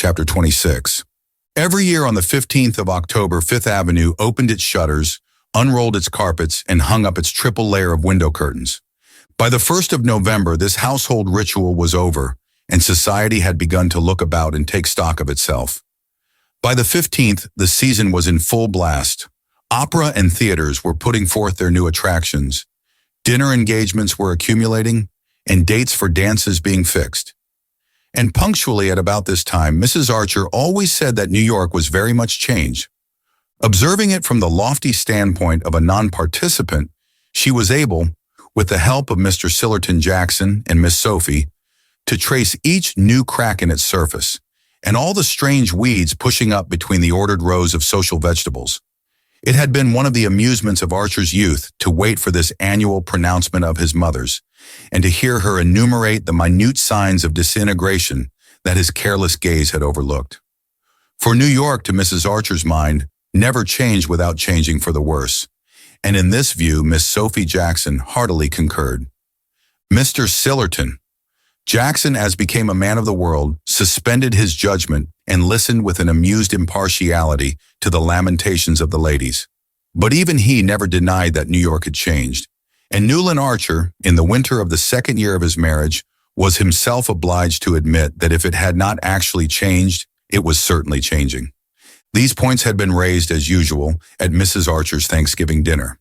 Chapter 26. Every year on the 15th of October, Fifth Avenue opened its shutters, unrolled its carpets, and hung up its triple layer of window curtains. By the 1st of November, this household ritual was over, and society had begun to look about and take stock of itself. By the 15th, the season was in full blast. Opera and theaters were putting forth their new attractions. Dinner engagements were accumulating, and dates for dances being fixed. And punctually at about this time, Mrs. Archer always said that New York was very much changed. Observing it from the lofty standpoint of a non-participant, she was able, with the help of Mr. Sillerton Jackson and Miss Sophie, to trace each new crack in its surface, and all the strange weeds pushing up between the ordered rows of social vegetables. It had been one of the amusements of Archer's youth to wait for this annual pronouncement of his mother's, and to hear her enumerate the minute signs of disintegration that his careless gaze had overlooked. For New York, to Mrs. Archer's mind, never changed without changing for the worse, and in this view Miss Sophie Jackson heartily concurred. Mr. Sillerton Jackson, as became a man of the world, suspended his judgment and listened with an amused impartiality to the lamentations of the ladies. But even he never denied that New York had changed, and Newland Archer, in the winter of the second year of his marriage, was himself obliged to admit that if it had not actually changed, it was certainly changing. These points had been raised, as usual, at Mrs. Archer's Thanksgiving dinner.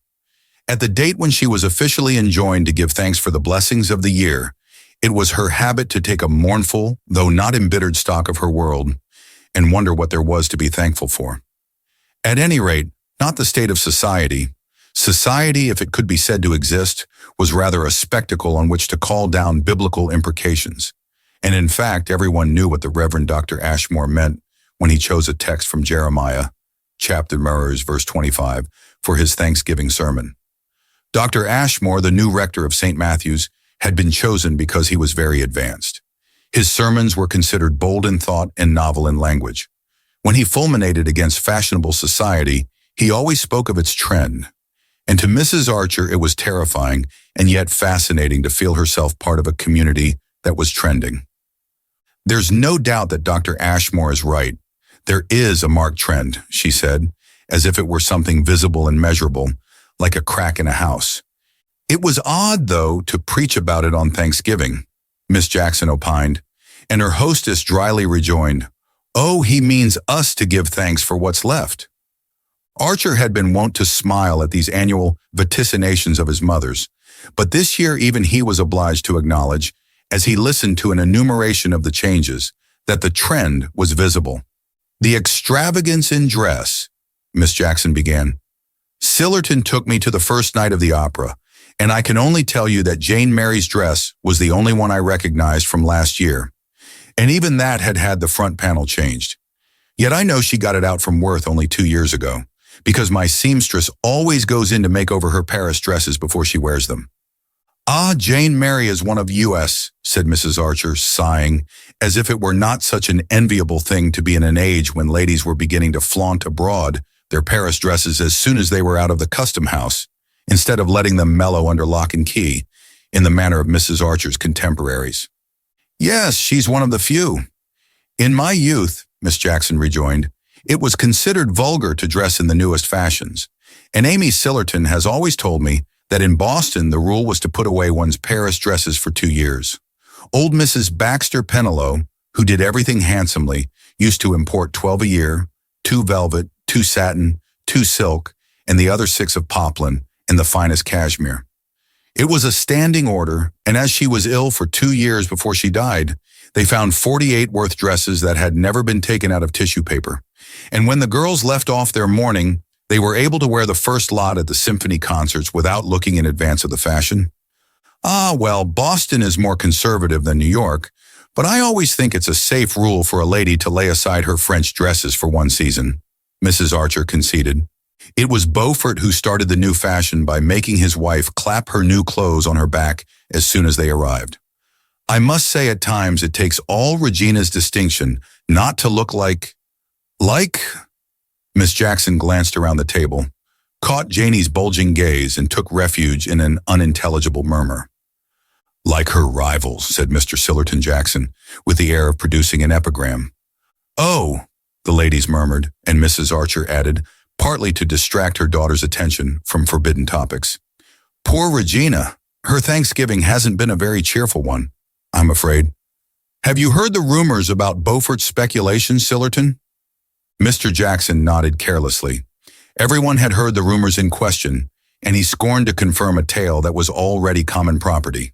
At the date when she was officially enjoined to give thanks for the blessings of the year, it was her habit to take a mournful, though not embittered stock of her world, and wonder what there was to be thankful for. At any rate, not the state of society. Society, if it could be said to exist, was rather a spectacle on which to call down biblical imprecations. And in fact, everyone knew what the Reverend Dr. Ashmore meant when he chose a text from Jeremiah, chapter verse 25, for his Thanksgiving sermon. Dr. Ashmore, the new rector of St. Matthew's, had been chosen because he was very advanced. His sermons were considered bold in thought and novel in language. When he fulminated against fashionable society, he always spoke of its trend. And to Mrs. Archer, it was terrifying and yet fascinating to feel herself part of a community that was trending. There's no doubt that Dr. Ashmore is right. There is a marked trend, she said, as if it were something visible and measurable, like a crack in a house. It was odd, though, to preach about it on Thanksgiving, Miss Jackson opined, and her hostess dryly rejoined, "Oh, he means us to give thanks for what's left." Archer had been wont to smile at these annual vaticinations of his mother's, but this year even he was obliged to acknowledge, as he listened to an enumeration of the changes, that the trend was visible. "The extravagance in dress," Miss Jackson began. "Sillerton took me to the first night of the opera, and I can only tell you that Jane Mary's dress was the only one I recognized from last year, and even that had had the front panel changed. Yet I know she got it out from Worth only 2 years ago, because my seamstress always goes in to make over her Paris dresses before she wears them." "Ah, Jane Mary is one of us," said Mrs. Archer, sighing, as if it were not such an enviable thing to be in an age when ladies were beginning to flaunt abroad their Paris dresses as soon as they were out of the custom house, instead of letting them mellow under lock and key, in the manner of Mrs. Archer's contemporaries. "Yes, she's one of the few. In my youth," Miss Jackson rejoined, "it was considered vulgar to dress in the newest fashions, and Amy Sillerton has always told me that in Boston the rule was to put away one's Paris dresses for 2 years. Old Mrs. Baxter Penello, who did everything handsomely, used to import 12 a year, 2 velvet, 2 satin, 2 silk, and the other 6 of poplin, and the finest cashmere. It was a standing order, and as she was ill for 2 years before she died, they found 48 Worth dresses that had never been taken out of tissue paper. And when the girls left off their mourning, they were able to wear the first lot at the symphony concerts without looking in advance of the fashion. Ah, well, Boston is more conservative than New York, but I always think it's a safe rule for a lady to lay aside her French dresses for one season," Mrs. Archer conceded. "It was Beaufort who started the new fashion by making his wife clap her new clothes on her back as soon as they arrived. I must say at times it takes all Regina's distinction not to look like... Miss Jackson glanced around the table, caught Janie's bulging gaze, and took refuge in an unintelligible murmur. "Like her rivals," said Mr. Sillerton Jackson, with the air of producing an epigram. "Oh," the ladies murmured, and Mrs. Archer added, partly to distract her daughter's attention from forbidden topics. "Poor Regina. Her Thanksgiving hasn't been a very cheerful one, I'm afraid. Have you heard the rumors about Beaufort's speculation, Sillerton?" Mr. Jackson nodded carelessly. Everyone had heard the rumors in question, and he scorned to confirm a tale that was already common property.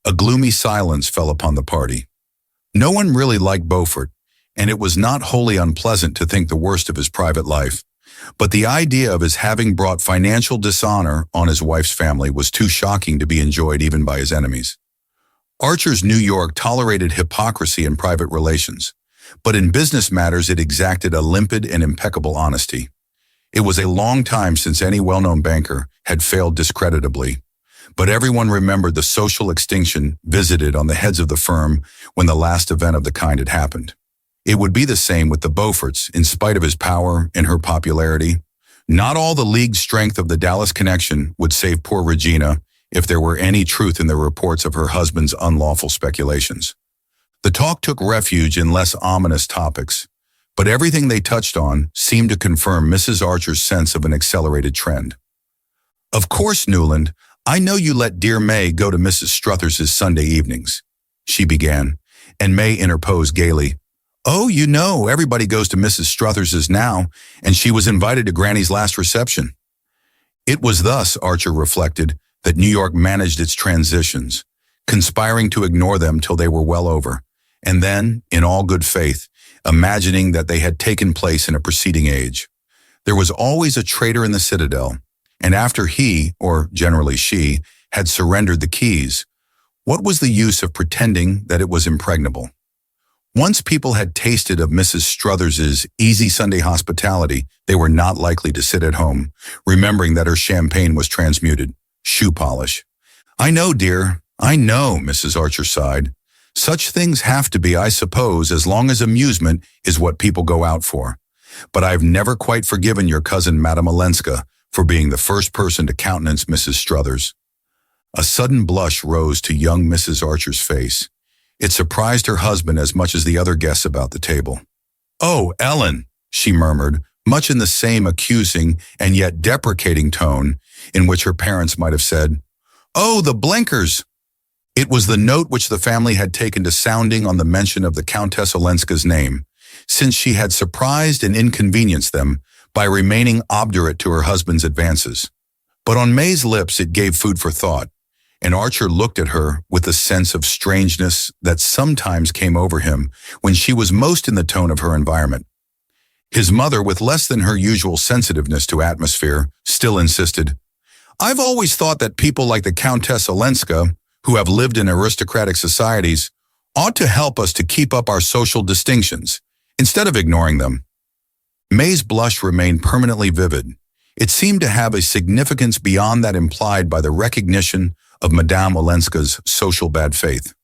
A gloomy silence fell upon the party. No one really liked Beaufort, and it was not wholly unpleasant to think the worst of his private life. But the idea of his having brought financial dishonor on his wife's family was too shocking to be enjoyed even by his enemies. Archer's New York tolerated hypocrisy in private relations, but in business matters it exacted a limpid and impeccable honesty. It was a long time since any well-known banker had failed discreditably, but everyone remembered the social extinction visited on the heads of the firm when the last event of the kind had happened. It would be the same with the Beauforts, in spite of his power and her popularity. Not all the league strength of the Dallas connection would save poor Regina if there were any truth in the reports of her husband's unlawful speculations. The talk took refuge in less ominous topics, but everything they touched on seemed to confirm Mrs. Archer's sense of an accelerated trend. "Of course, Newland, I know you let dear May go to Mrs. Struthers's Sunday evenings," she began, and May interposed gaily. "Oh, you know, everybody goes to Mrs. Struthers's now, and she was invited to Granny's last reception." It was thus, Archer reflected, that New York managed its transitions, conspiring to ignore them till they were well over, and then, in all good faith, imagining that they had taken place in a preceding age. There was always a traitor in the citadel, and after he, or generally she, had surrendered the keys, what was the use of pretending that it was impregnable? Once people had tasted of Mrs. Struthers's easy Sunday hospitality, they were not likely to sit at home, remembering that her champagne was transmuted. Shoe polish. "I know, dear, I know," Mrs. Archer sighed. "Such things have to be, I suppose, as long as amusement is what people go out for. But I've never quite forgiven your cousin Madame Olenska for being the first person to countenance Mrs. Struthers." A sudden blush rose to young Mrs. Archer's face. It surprised her husband as much as the other guests about the table. "Oh, Ellen," she murmured, much in the same accusing and yet deprecating tone in which her parents might have said, "Oh, the Blenkers." It was the note which the family had taken to sounding on the mention of the Countess Olenska's name, since she had surprised and inconvenienced them by remaining obdurate to her husband's advances. But on May's lips it gave food for thought, and Archer looked at her with a sense of strangeness that sometimes came over him when she was most in the tone of her environment. His mother, with less than her usual sensitiveness to atmosphere, still insisted, "I've always thought that people like the Countess Olenska, who have lived in aristocratic societies, ought to help us to keep up our social distinctions, instead of ignoring them." May's blush remained permanently vivid. It seemed to have a significance beyond that implied by the recognition of Madame Olenska's social bad faith.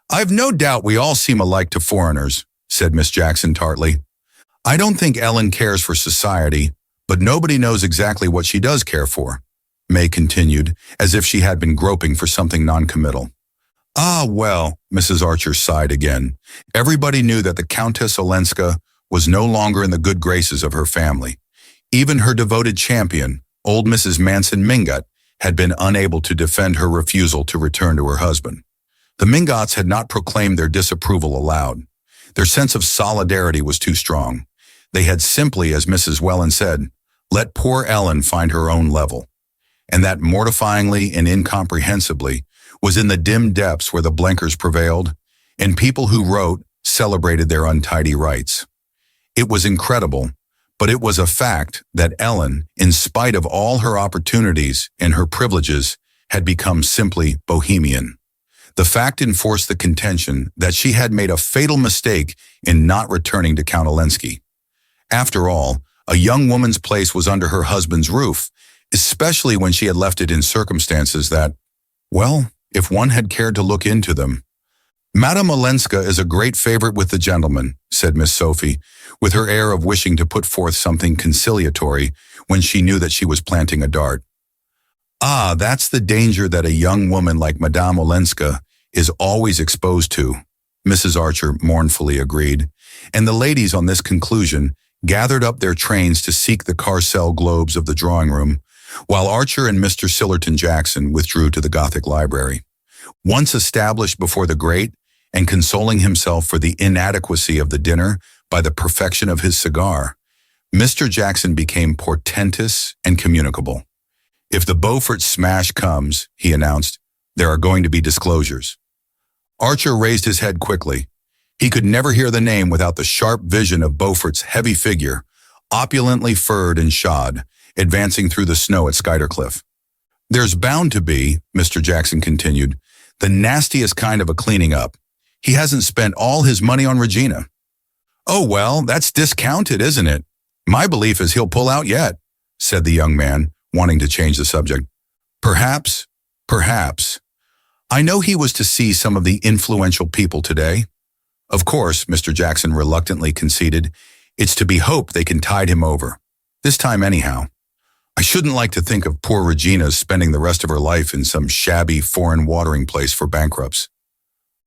"I've no doubt we all seem alike to foreigners," said Miss Jackson tartly. "I don't think Ellen cares for society, but nobody knows exactly what she does care for," May continued, as if she had been groping for something noncommittal. "Ah, well," Mrs. Archer sighed again. Everybody knew that the Countess Olenska was no longer in the good graces of her family. Even her devoted champion, old Mrs. Manson Mingot, had been unable to defend her refusal to return to her husband. The Mingots had not proclaimed their disapproval aloud. Their sense of solidarity was too strong. They had simply, as Mrs. Welland said, let poor Ellen find her own level. And that mortifyingly and incomprehensibly was in the dim depths where the Blenkers prevailed, and people who wrote celebrated their untidy rights. It was incredible, but it was a fact that Ellen, in spite of all her opportunities and her privileges, had become simply bohemian. The fact enforced the contention that she had made a fatal mistake in not returning to Count Olenski. After all, a young woman's place was under her husband's roof, especially when she had left it in circumstances that, well, if one had cared to look into them. "Madame Olenska is a great favorite with the gentlemen," said Miss Sophie, with her air of wishing to put forth something conciliatory when she knew that she was planting a dart. "Ah, that's the danger that a young woman like Madame Olenska is always exposed to," Mrs. Archer mournfully agreed, and the ladies on this conclusion gathered up their trains to seek the carcel globes of the drawing room, while Archer and Mr. Sillerton Jackson withdrew to the Gothic library. Once established before the grate, and consoling himself for the inadequacy of the dinner by the perfection of his cigar, Mr. Jackson became portentous and communicable. "If the Beaufort smash comes," he announced, "there are going to be disclosures." Archer raised his head quickly. He could never hear the name without the sharp vision of Beaufort's heavy figure, opulently furred and shod, advancing through the snow at Skuytercliff. "There's bound to be," Mr. Jackson continued, "the nastiest kind of a cleaning up. He hasn't spent all his money on Regina." "Oh, well, that's discounted, isn't it? My belief is he'll pull out yet," said the young man, wanting to change the subject. Perhaps. I know he was to see some of the influential people today." "Of course," Mr. Jackson reluctantly conceded, "it's to be hoped they can tide him over. This time anyhow. I shouldn't like to think of poor Regina spending the rest of her life in some shabby foreign watering place for bankrupts."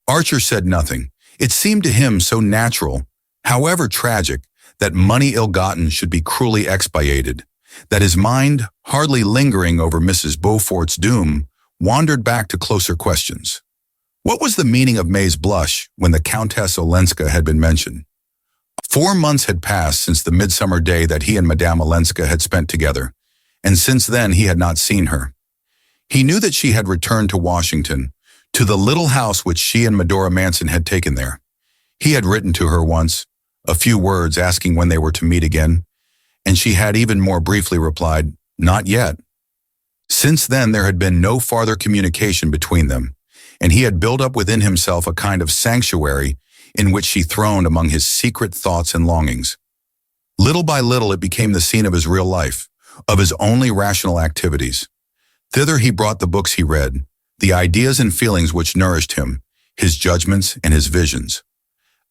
Archer said nothing. It seemed to him so natural, however tragic, that money ill-gotten should be cruelly expiated, that his mind, hardly lingering over Mrs. Beaufort's doom, wandered back to closer questions. What was the meaning of May's blush when the Countess Olenska had been mentioned? 4 months had passed since the midsummer day that he and Madame Olenska had spent together, and since then he had not seen her. He knew that she had returned to Washington, to the little house which she and Medora Manson had taken there. He had written to her once, a few words asking when they were to meet again, and she had even more briefly replied, "Not yet." Since then there had been no farther communication between them, and he had built up within himself a kind of sanctuary in which she throned among his secret thoughts and longings. Little by little it became the scene of his real life, of his only rational activities. Thither he brought the books he read, the ideas and feelings which nourished him, his judgments and his visions.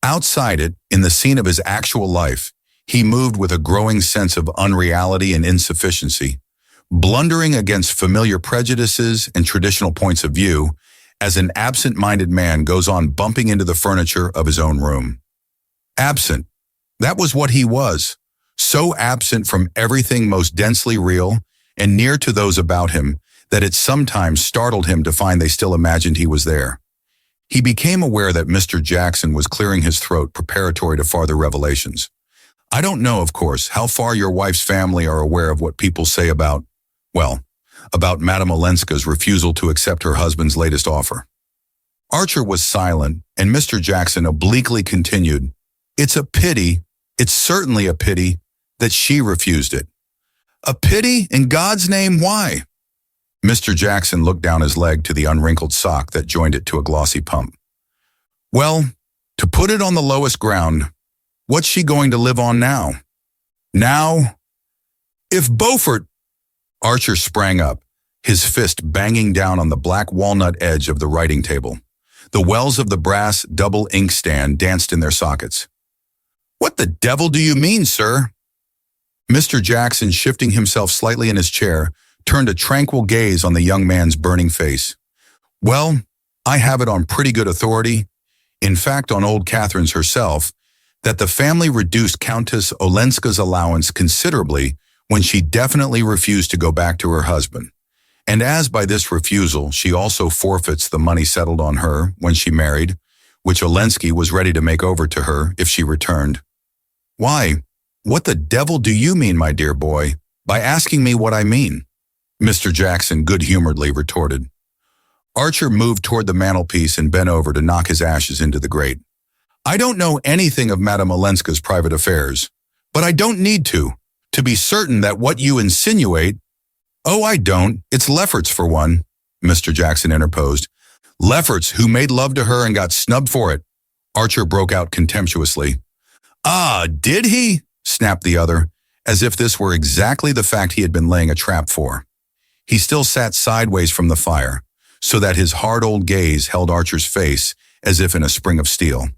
Outside it, in the scene of his actual life, he moved with a growing sense of unreality and insufficiency, blundering against familiar prejudices and traditional points of view, as an absent-minded man goes on bumping into the furniture of his own room. Absent. That was what he was, so absent from everything most densely real and near to those about him that it sometimes startled him to find they still imagined he was there. He became aware that Mr. Jackson was clearing his throat preparatory to farther revelations. "I don't know, of course, how far your wife's family are aware of what people say about Madame Olenska's refusal to accept her husband's latest offer." Archer was silent, and Mr. Jackson obliquely continued, "It's certainly a pity, that she refused it." "A pity? In God's name, why?" Mr. Jackson looked down his leg to the unwrinkled sock that joined it to a glossy pump. "Well, to put it on the lowest ground, what's she going to live on now? If Beaufort—" Archer sprang up, his fist banging down on the black walnut edge of the writing table. The wells of the brass double inkstand danced in their sockets. "What the devil do you mean, sir?" Mr. Jackson, shifting himself slightly in his chair, turned a tranquil gaze on the young man's burning face. "Well, I have it on pretty good authority, in fact on old Catherine's herself, that the family reduced Countess Olenska's allowance considerably when she definitely refused to go back to her husband, and as by this refusal she also forfeits the money settled on her when she married, which Olenska was ready to make over to her if she returned." "Why, what the devil do you mean, my dear boy, by asking me what I mean?" Mr. Jackson good-humoredly retorted. Archer moved toward the mantelpiece and bent over to knock his ashes into the grate. "I don't know anything of Madame Olenska's private affairs, but I don't need to be certain that what you insinuate—" "Oh, I don't. It's Lefferts, for one," Mr. Jackson interposed. "Lefferts, who made love to her and got snubbed for it," Archer broke out contemptuously. "Ah, did he?" snapped the other, as if this were exactly the fact he had been laying a trap for. He still sat sideways from the fire, so that his hard old gaze held Archer's face as if in a spring of steel.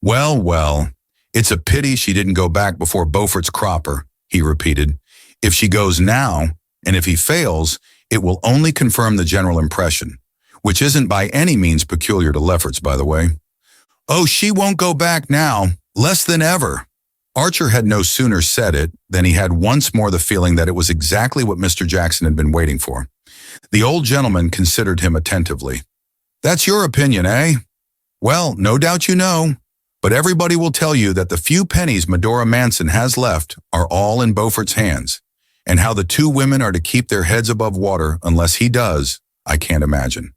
Well, it's a pity she didn't go back before Beaufort's cropper," he repeated. "If she goes now, and if he fails, it will only confirm the general impression, which isn't by any means peculiar to Lefferts, by the way." "Oh, she won't go back now," Less than ever. Archer had no sooner said it than he had once more the feeling that it was exactly what Mr. Jackson had been waiting for. The old gentleman considered him attentively. That's your opinion, eh? Well, no doubt you know, but everybody will tell you that the few pennies Medora Manson has left are all in Beaufort's hands, and how the two women are to keep their heads above water unless he does, I can't imagine.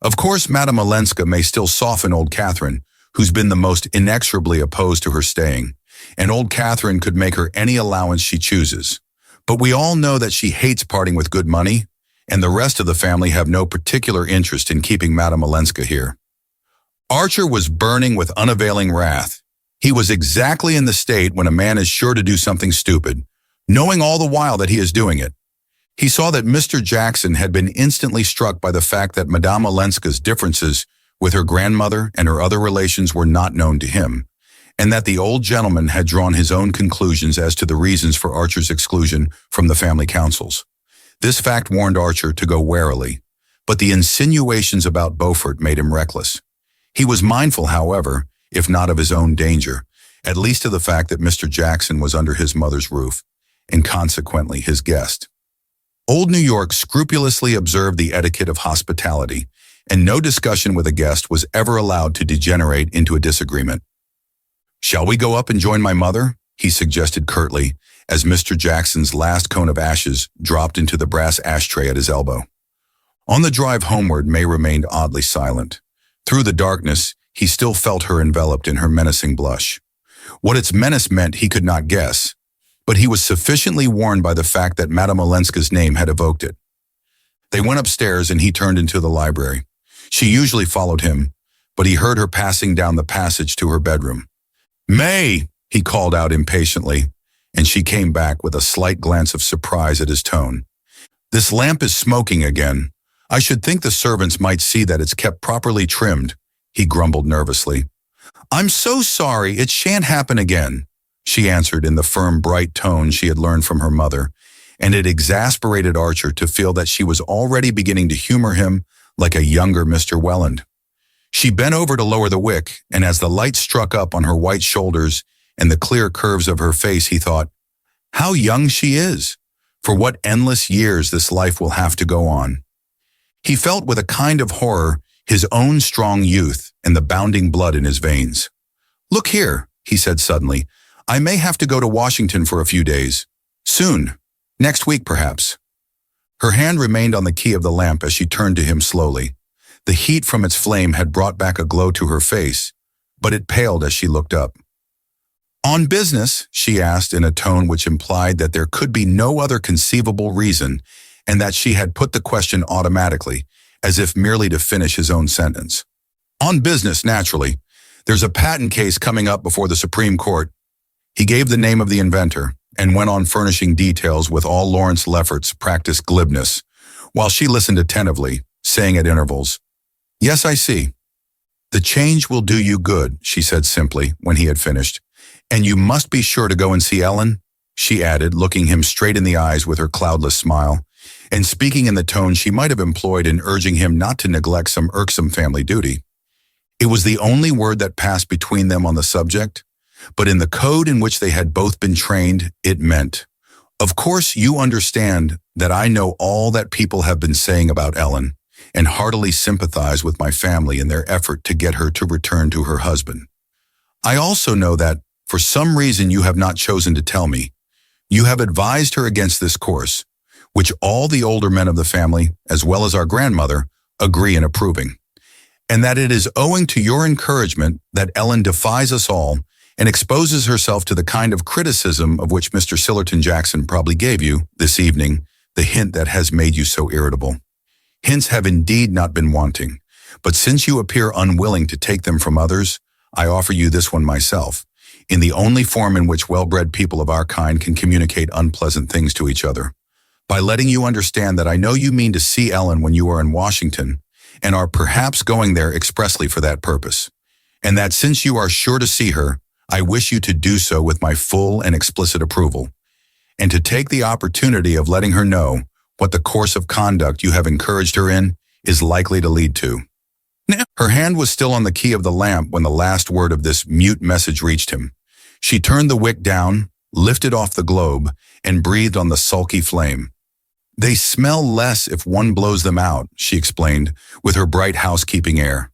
Of course, Madame Olenska may still soften old Catherine, who's been the most inexorably opposed to her staying, and old Catherine could make her any allowance she chooses. But we all know that she hates parting with good money, and the rest of the family have no particular interest in keeping Madame Olenska here. Archer was burning with unavailing wrath. He was exactly in the state when a man is sure to do something stupid, knowing all the while that he is doing it. He saw that Mr. Jackson had been instantly struck by the fact that Madame Olenska's differences with her grandmother and her other relations were not known to him, and that the old gentleman had drawn his own conclusions as to the reasons for Archer's exclusion from the family councils. This fact warned Archer to go warily, but the insinuations about Beaufort made him reckless. He was mindful, however, if not of his own danger, at least of the fact that Mr. Jackson was under his mother's roof, and consequently his guest. Old New York scrupulously observed the etiquette of hospitality, and no discussion with a guest was ever allowed to degenerate into a disagreement. "Shall we go up and join my mother?" he suggested curtly, as Mr. Jackson's last cone of ashes dropped into the brass ashtray at his elbow. On the drive homeward, May remained oddly silent. Through the darkness, he still felt her enveloped in her menacing blush. What its menace meant he could not guess, but he was sufficiently warned by the fact that Madame Olenska's name had evoked it. They went upstairs and he turned into the library. She usually followed him, but he heard her passing down the passage to her bedroom. "May!" he called out impatiently, and she came back with a slight glance of surprise at his tone. "This lamp is smoking again. I should think the servants might see that it's kept properly trimmed," he grumbled nervously. "I'm so sorry, it shan't happen again," she answered in the firm, bright tone she had learned from her mother, and it exasperated Archer to feel that she was already beginning to humor him like a younger Mr. Welland. She bent over to lower the wick, and as the light struck up on her white shoulders and the clear curves of her face, he thought, "How young she is! For what endless years this life will have to go on." He felt with a kind of horror his own strong youth and the bounding blood in his veins. "Look here," he said suddenly, "I may have to go to Washington for a few days. Soon. Next week, perhaps." Her hand remained on the key of the lamp as she turned to him slowly. The heat from its flame had brought back a glow to her face, but it paled as she looked up. "On business?" she asked in a tone which implied that there could be no other conceivable reason, and that she had put the question automatically, as if merely to finish his own sentence. "On business, naturally. There's a patent case coming up before the Supreme Court." He gave the name of the inventor, and went on furnishing details with all Lawrence Lefferts's practiced glibness, while she listened attentively, saying at intervals, "Yes, I see." "The change will do you good," she said simply, when he had finished. "And you must be sure to go and see Ellen," she added, looking him straight in the eyes with her cloudless smile, and speaking in the tone she might have employed in urging him not to neglect some irksome family duty. It was the only word that passed between them on the subject, but in the code in which they had both been trained, it meant, "Of course you understand that I know all that people have been saying about Ellen, and heartily sympathize with my family in their effort to get her to return to her husband. I also know that, for some reason you have not chosen to tell me, you have advised her against this course, which all the older men of the family, as well as our grandmother, agree in approving, and that it is owing to your encouragement that Ellen defies us all and exposes herself to the kind of criticism of which Mr. Sillerton Jackson probably gave you, this evening, the hint that has made you so irritable. Hints have indeed not been wanting, but since you appear unwilling to take them from others, I offer you this one myself, in the only form in which well-bred people of our kind can communicate unpleasant things to each other, by letting you understand that I know you mean to see Ellen when you are in Washington, and are perhaps going there expressly for that purpose, and that since you are sure to see her, I wish you to do so with my full and explicit approval, and to take the opportunity of letting her know what the course of conduct you have encouraged her in is likely to lead to. Her hand was still on the key of the lamp when the last word of this mute message reached him. She turned the wick down, lifted off the globe, and breathed on the sulky flame. "They smell less if one blows them out," she explained, with her bright housekeeping air.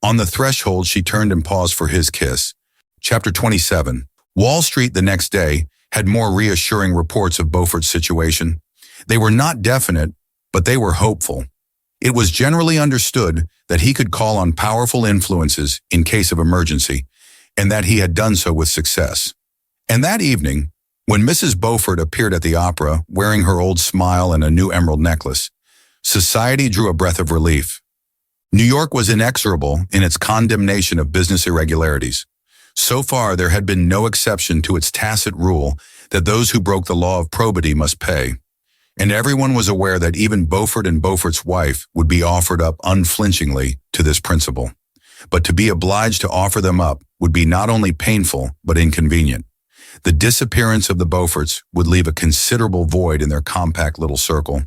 On the threshold, she turned and paused for his kiss. Chapter 27. Wall Street the next day had more reassuring reports of Beaufort's situation. They were not definite, but they were hopeful. It was generally understood that he could call on powerful influences in case of emergency, and that he had done so with success. And that evening, when Mrs. Beaufort appeared at the opera wearing her old smile and a new emerald necklace, society drew a breath of relief. New York was inexorable in its condemnation of business irregularities. So far, there had been no exception to its tacit rule that those who broke the law of probity must pay. And everyone was aware that even Beaufort and Beaufort's wife would be offered up unflinchingly to this principle. But to be obliged to offer them up would be not only painful, but inconvenient. The disappearance of the Beauforts would leave a considerable void in their compact little circle,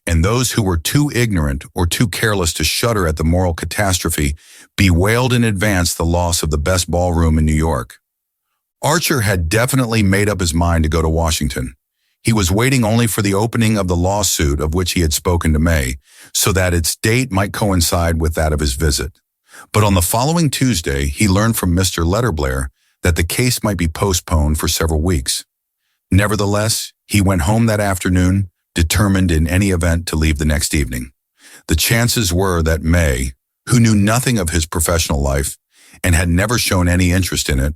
and those who were too ignorant or too careless to shudder at the moral catastrophe bewailed in advance the loss of the best ballroom in New York. Archer had definitely made up his mind to go to Washington. He was waiting only for the opening of the lawsuit of which he had spoken to May, so that its date might coincide with that of his visit. But on the following Tuesday, he learned from Mr. Letterblair that the case might be postponed for several weeks. Nevertheless, he went home that afternoon, determined in any event to leave the next evening. The chances were that May, who knew nothing of his professional life and had never shown any interest in it,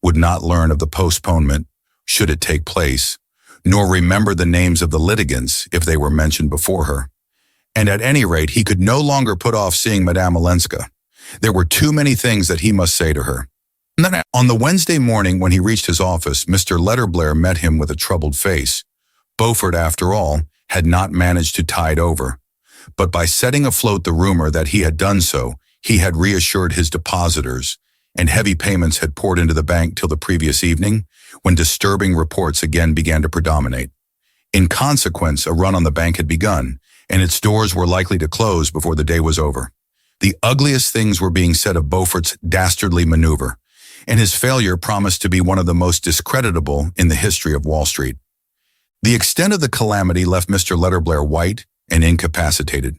would not learn of the postponement should it take place, nor remember the names of the litigants if they were mentioned before her. And at any rate, he could no longer put off seeing Madame Olenska. There were too many things that he must say to her. On the Wednesday morning when he reached his office, Mr. Letterblair met him with a troubled face. Beaufort, after all, had not managed to tide over. But by setting afloat the rumor that he had done so, he had reassured his depositors, and heavy payments had poured into the bank till the previous evening, when disturbing reports again began to predominate. In consequence, a run on the bank had begun, and its doors were likely to close before the day was over. The ugliest things were being said of Beaufort's dastardly maneuver, and his failure promised to be one of the most discreditable in the history of Wall Street. The extent of the calamity left Mr. Letterblair white and incapacitated.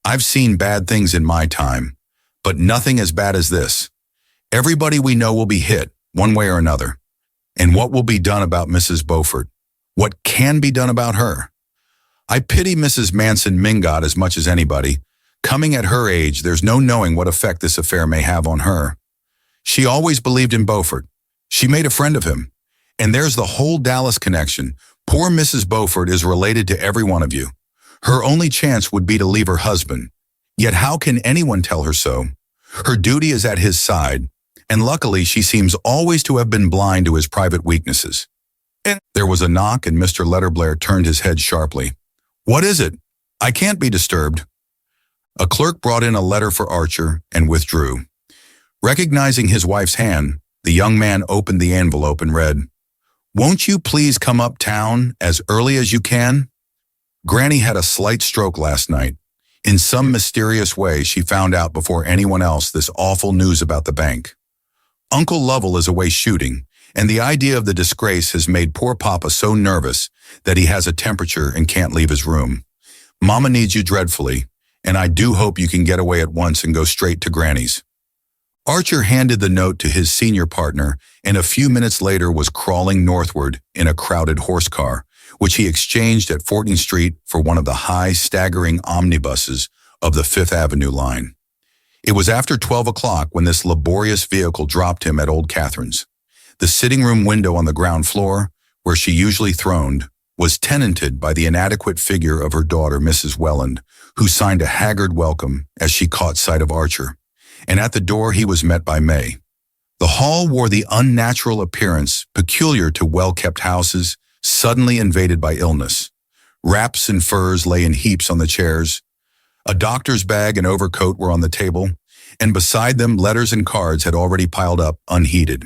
"I've seen bad things in my time, but nothing as bad as this. Everybody we know will be hit, one way or another. And what will be done about Mrs. Beaufort? What can be done about her? I pity Mrs. Manson Mingot as much as anybody. Coming at her age, there's no knowing what effect this affair may have on her. She always believed in Beaufort. She made a friend of him. And there's the whole Dallas connection. Poor Mrs. Beaufort is related to every one of you. Her only chance would be to leave her husband. Yet how can anyone tell her so? Her duty is at his side, and luckily she seems always to have been blind to his private weaknesses." There was a knock, and Mr. Letterblair turned his head sharply. "What is it? I can't be disturbed." A clerk brought in a letter for Archer and withdrew. Recognizing his wife's hand, the young man opened the envelope and read, "Won't you please come uptown as early as you can? Granny had a slight stroke last night. In some mysterious way, she found out before anyone else this awful news about the bank. Uncle Lovell is away shooting, and the idea of the disgrace has made poor Papa so nervous that he has a temperature and can't leave his room. Mama needs you dreadfully, and I do hope you can get away at once and go straight to Granny's." Archer handed the note to his senior partner, and a few minutes later was crawling northward in a crowded horse car, which he exchanged at 14th Street for one of the high, staggering omnibuses of the Fifth Avenue line. It was after 12 o'clock when this laborious vehicle dropped him at Old Catherine's. The sitting room window on the ground floor, where she usually throned, was tenanted by the inadequate figure of her daughter, Mrs. Welland, who signed a haggard welcome as she caught sight of Archer. And at the door he was met by May. The hall wore the unnatural appearance peculiar to well-kept houses suddenly invaded by illness. Wraps and furs lay in heaps on the chairs. A doctor's bag and overcoat were on the table, and beside them letters and cards had already piled up unheeded.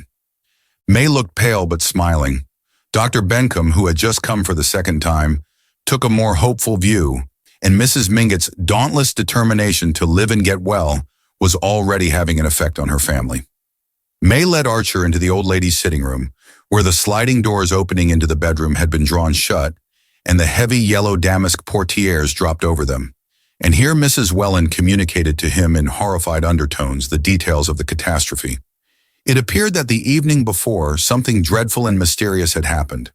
May looked pale but smiling. Dr. Bencomb, who had just come for the second time, took a more hopeful view, and Mrs. Mingott's dauntless determination to live and get well was already having an effect on her family. May led Archer into the old lady's sitting room, where the sliding doors opening into the bedroom had been drawn shut, and the heavy yellow damask portieres dropped over them. And here Mrs. Welland communicated to him in horrified undertones the details of the catastrophe. It appeared that the evening before, something dreadful and mysterious had happened.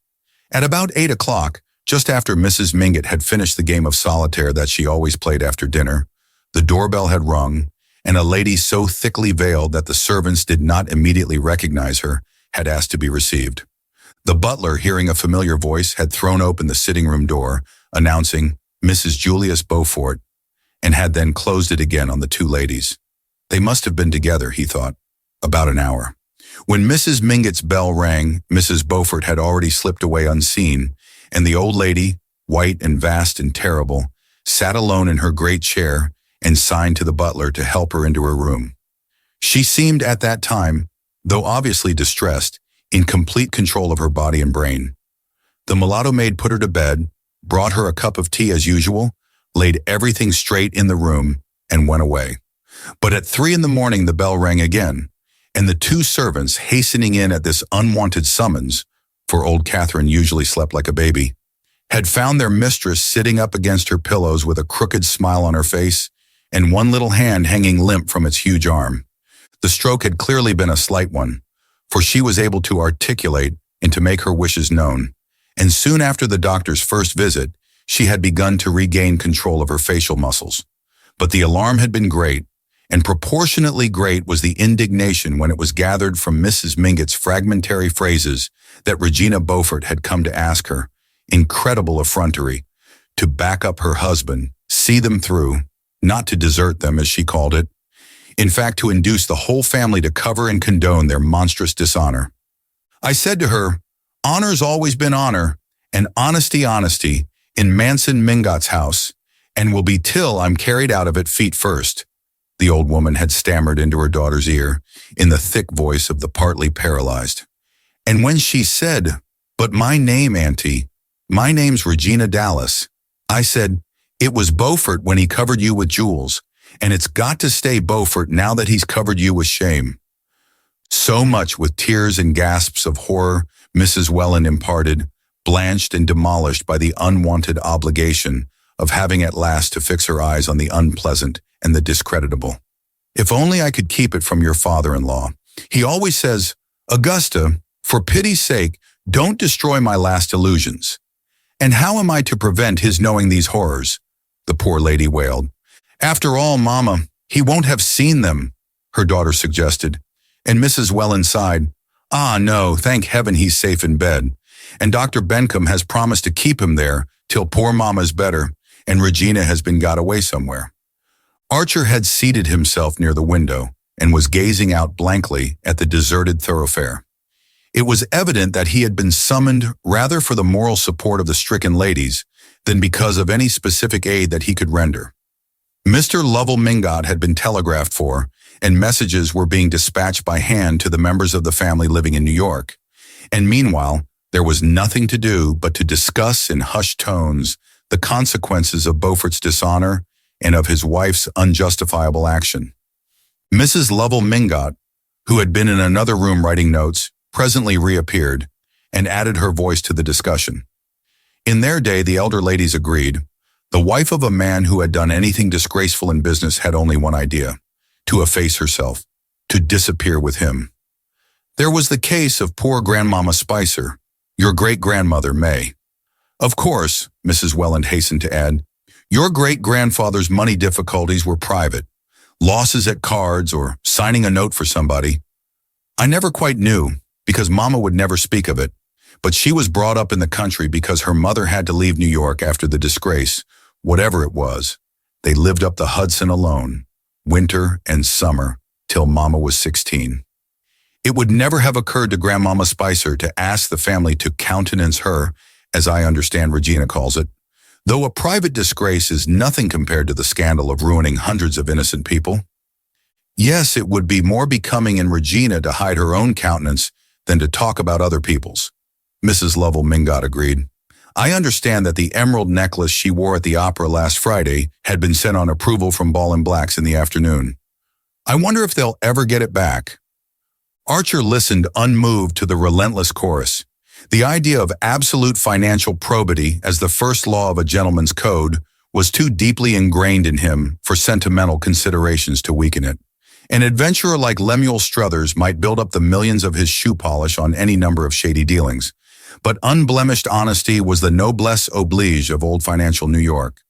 At about 8 o'clock, just after Mrs. Mingott had finished the game of solitaire that she always played after dinner, the doorbell had rung, and a lady so thickly veiled that the servants did not immediately recognize her had asked to be received. The butler, hearing a familiar voice, had thrown open the sitting room door, announcing Mrs. Julius Beaufort, and had then closed it again on the two ladies. They must have been together, he thought, about an hour. When Mrs. Mingott's bell rang, Mrs. Beaufort had already slipped away unseen, and the old lady, white and vast and terrible, sat alone in her great chair and signed to the butler to help her into her room. She seemed at that time, though obviously distressed, in complete control of her body and brain. The mulatto maid put her to bed, brought her a cup of tea as usual, laid everything straight in the room, and went away. But at 3 in the morning the bell rang again, and the two servants, hastening in at this unwanted summons, for old Catherine usually slept like a baby, had found their mistress sitting up against her pillows with a crooked smile on her face and one little hand hanging limp from its huge arm. The stroke had clearly been a slight one, for she was able to articulate and to make her wishes known, and soon after the doctor's first visit, she had begun to regain control of her facial muscles. But the alarm had been great, and proportionately great was the indignation when it was gathered from Mrs. Mingott's fragmentary phrases that Regina Beaufort had come to ask her, incredible effrontery, to back up her husband, see them through, not to desert them as she called it, in fact to induce the whole family to cover and condone their monstrous dishonor. I said to her, "Honor's always been honor, and honesty honesty, in Manson Mingott's house, and will be till I'm carried out of it feet first," the old woman had stammered into her daughter's ear, in the thick voice of the partly paralyzed. And when she said, "But my name, Auntie, my name's Regina Dallas," I said, "It was Beaufort when he covered you with jewels, and it's got to stay Beaufort now that he's covered you with shame." So much, with tears and gasps of horror, Mrs. Welland imparted, blanched and demolished by the unwanted obligation of having at last to fix her eyes on the unpleasant and the discreditable. "If only I could keep it from your father-in-law. He always says, 'Augusta, for pity's sake, don't destroy my last illusions.' And how am I to prevent his knowing these horrors?" the poor lady wailed. "After all, Mama, he won't have seen them," her daughter suggested, and Mrs. Welland sighed, "Ah, no, thank heaven he's safe in bed, and Dr. Bencomb has promised to keep him there till poor Mama's better, and Regina has been got away somewhere." Archer had seated himself near the window and was gazing out blankly at the deserted thoroughfare. It was evident that he had been summoned rather for the moral support of the stricken ladies than because of any specific aid that he could render. Mr. Lovell Mingott had been telegraphed for, and messages were being dispatched by hand to the members of the family living in New York. And meanwhile, there was nothing to do but to discuss in hushed tones the consequences of Beaufort's dishonor and of his wife's unjustifiable action. Mrs. Lovell Mingott, who had been in another room writing notes, presently reappeared and added her voice to the discussion. In their day, the elder ladies agreed, the wife of a man who had done anything disgraceful in business had only one idea: to efface herself, to disappear with him. There was the case of poor Grandmama Spicer, your great-grandmother, May. Of course, Mrs. Welland hastened to add, your great-grandfather's money difficulties were private, losses at cards or signing a note for somebody. I never quite knew, because Mama would never speak of it, but she was brought up in the country because her mother had to leave New York after the disgrace, whatever it was. They lived up the Hudson alone, winter and summer, till Mama was 16. It would never have occurred to Grandmama Spicer to ask the family to countenance her, as I understand Regina calls it, though a private disgrace is nothing compared to the scandal of ruining hundreds of innocent people. Yes, it would be more becoming in Regina to hide her own countenance than to talk about other people's, Mrs. Lovell Mingott agreed. I understand that the emerald necklace she wore at the opera last Friday had been sent on approval from Ball and Blacks in the afternoon. I wonder if they'll ever get it back." Archer listened unmoved to the relentless chorus. The idea of absolute financial probity as the first law of a gentleman's code was too deeply ingrained in him for sentimental considerations to weaken it. An adventurer like Lemuel Struthers might build up the millions of his shoe polish on any number of shady dealings, but unblemished honesty was the noblesse oblige of old financial New York.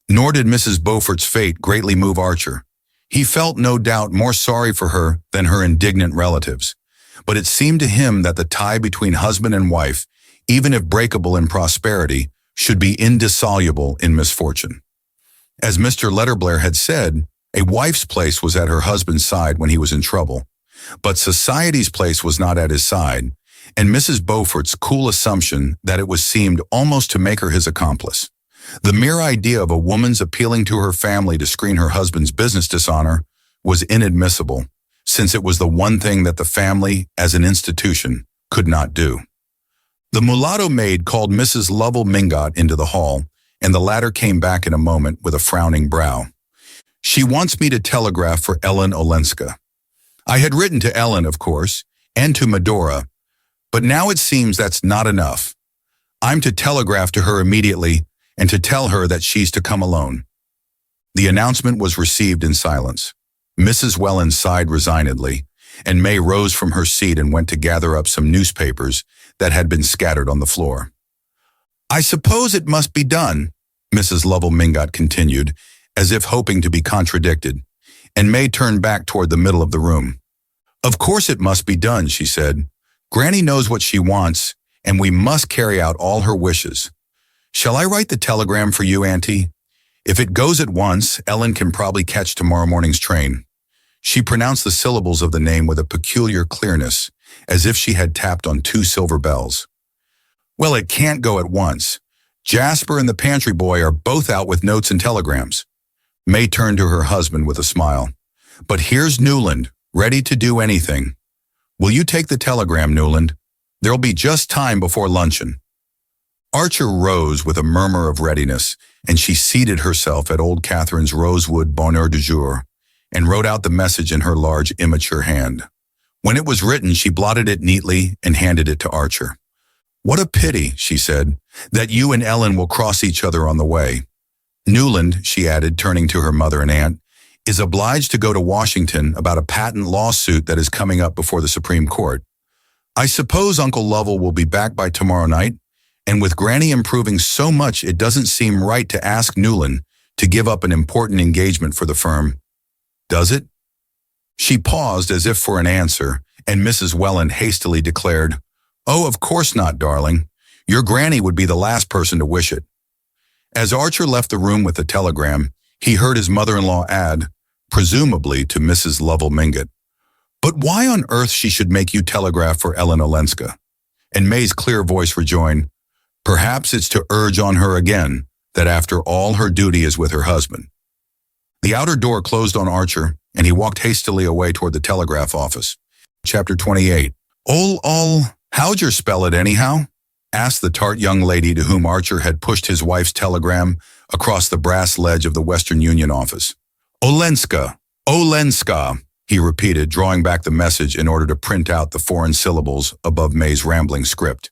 Nor did Mrs. Beaufort's fate greatly move Archer. He felt no doubt more sorry for her than her indignant relatives, but it seemed to him that the tie between husband and wife, even if breakable in prosperity, should be indissoluble in misfortune. As Mr. Letterblair had said, a wife's place was at her husband's side when he was in trouble, but society's place was not at his side, and Mrs. Beaufort's cool assumption that it was seemed almost to make her his accomplice. The mere idea of a woman's appealing to her family to screen her husband's business dishonor was inadmissible, since it was the one thing that the family, as an institution, could not do. The mulatto maid called Mrs. Lovell Mingott into the hall, and the latter came back in a moment with a frowning brow. "She wants me to telegraph for Ellen Olenska. I had written to Ellen, of course, and to Medora, but now it seems that's not enough. I'm to telegraph to her immediately and to tell her that she's to come alone." The announcement was received in silence. Mrs. Welland sighed resignedly, and May rose from her seat and went to gather up some newspapers that had been scattered on the floor. "I suppose it must be done," Mrs. Lovell Mingott continued, as if hoping to be contradicted, and May turned back toward the middle of the room. "Of course it must be done," she said. "Granny knows what she wants, and we must carry out all her wishes. Shall I write the telegram for you, Auntie? If it goes at once, Ellen can probably catch tomorrow morning's train." She pronounced the syllables of the name with a peculiar clearness, as if she had tapped on two silver bells. "Well, it can't go at once. Jasper and the pantry boy are both out with notes and telegrams." May turned to her husband with a smile. "But here's Newland, ready to do anything. Will you take the telegram, Newland? There'll be just time before luncheon." Archer rose with a murmur of readiness, and she seated herself at old Catherine's rosewood bonheur du jour and wrote out the message in her large, immature hand. When it was written, she blotted it neatly and handed it to Archer. "What a pity," she said, "that you and Ellen will cross each other on the way. Newland," she added, turning to her mother and aunt, "is obliged to go to Washington about a patent lawsuit that is coming up before the Supreme Court. I suppose Uncle Lovell will be back by tomorrow night, and with Granny improving so much it doesn't seem right to ask Newland to give up an important engagement for the firm. Does it?" She paused as if for an answer, and Mrs. Welland hastily declared, "Oh, of course not, darling. Your Granny would be the last person to wish it." As Archer left the room with the telegram, he heard his mother-in-law add, presumably to Mrs. Lovell Mingott, "But why on earth she should make you telegraph for Ellen Olenska?" And May's clear voice rejoined, "Perhaps it's to urge on her again that after all her duty is with her husband." The outer door closed on Archer, and he walked hastily away toward the telegraph office. Chapter 28. How'd you spell it anyhow?" asked the tart young lady to whom Archer had pushed his wife's telegram across the brass ledge of the Western Union office. Olenska, he repeated, drawing back the message in order to print out the foreign syllables above May's rambling script.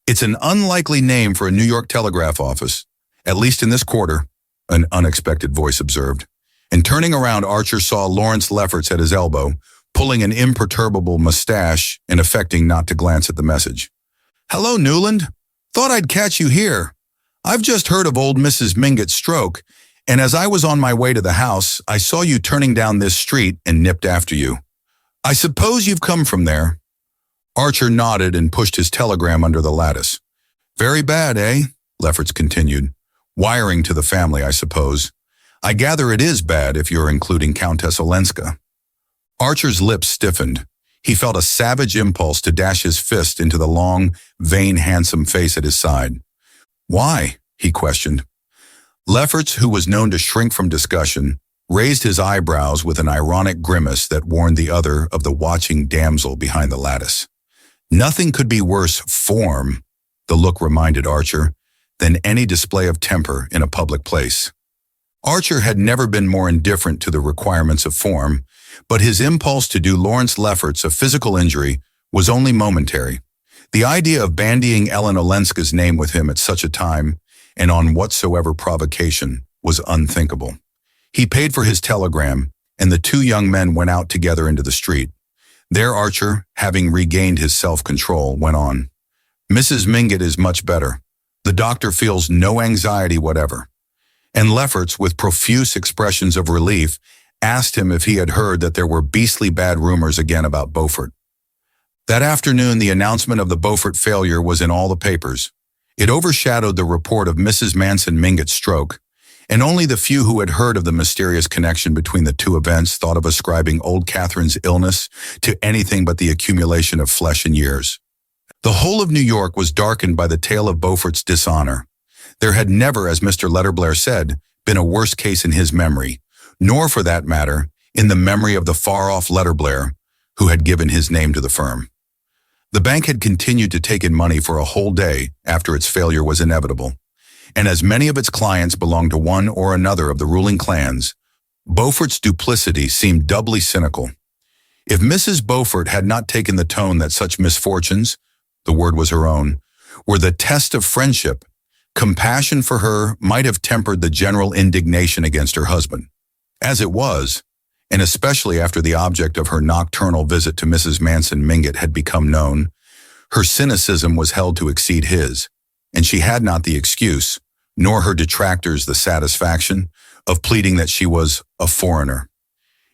"It's an unlikely name for a New York telegraph office, at least in this quarter," an unexpected voice observed. And turning around, Archer saw Lawrence Lefferts at his elbow, pulling an imperturbable mustache and affecting not to glance at the message. "Hello, Newland. Thought I'd catch you here. I've just heard of old Mrs. Mingott's stroke, and as I was on my way to the house, I saw you turning down this street and nipped after you. I suppose you've come from there." Archer nodded and pushed his telegram under the lattice. "Very bad, eh?" Lefferts continued. "Wiring to the family, I suppose. I gather it is bad if you're including Countess Olenska." Archer's lips stiffened. He felt a savage impulse to dash his fist into the long, vain, handsome face at his side. "Why?" he questioned. Lefferts, who was known to shrink from discussion, raised his eyebrows with an ironic grimace that warned the other of the watching damsel behind the lattice. Nothing could be worse form, the look reminded Archer, than any display of temper in a public place. Archer had never been more indifferent to the requirements of form, But his impulse to do Lawrence Lefferts a physical injury was only momentary. The idea of bandying Ellen Olenska's name with him at such a time and on whatsoever provocation was unthinkable. He paid for his telegram, and the two young men went out together into the street. There Archer, having regained his self-control, went on. Mrs. Mingott is much better. The doctor feels no anxiety whatever. And Lefferts, with profuse expressions of relief, asked him if he had heard that there were beastly bad rumors again about Beaufort. That afternoon, the announcement of the Beaufort failure was in all the papers. It overshadowed the report of Mrs. Manson Mingott's stroke, and only the few who had heard of the mysterious connection between the two events thought of ascribing old Catherine's illness to anything but the accumulation of flesh and years. The whole of New York was darkened by the tale of Beaufort's dishonor. There had never, as Mr. Letterblair said, been a worse case in his memory, nor, for that matter, in the memory of the far-off Letterblair, who had given his name to the firm. The bank had continued to take in money for a whole day after its failure was inevitable, and as many of its clients belonged to one or another of the ruling clans, Beaufort's duplicity seemed doubly cynical. If Mrs. Beaufort had not taken the tone that such misfortunes, the word was her own, were the test of friendship, compassion for her might have tempered the general indignation against her husband. As it was, and especially after the object of her nocturnal visit to Mrs. Manson Mingott had become known, her cynicism was held to exceed his, and she had not the excuse, nor her detractors the satisfaction, of pleading that she was a foreigner.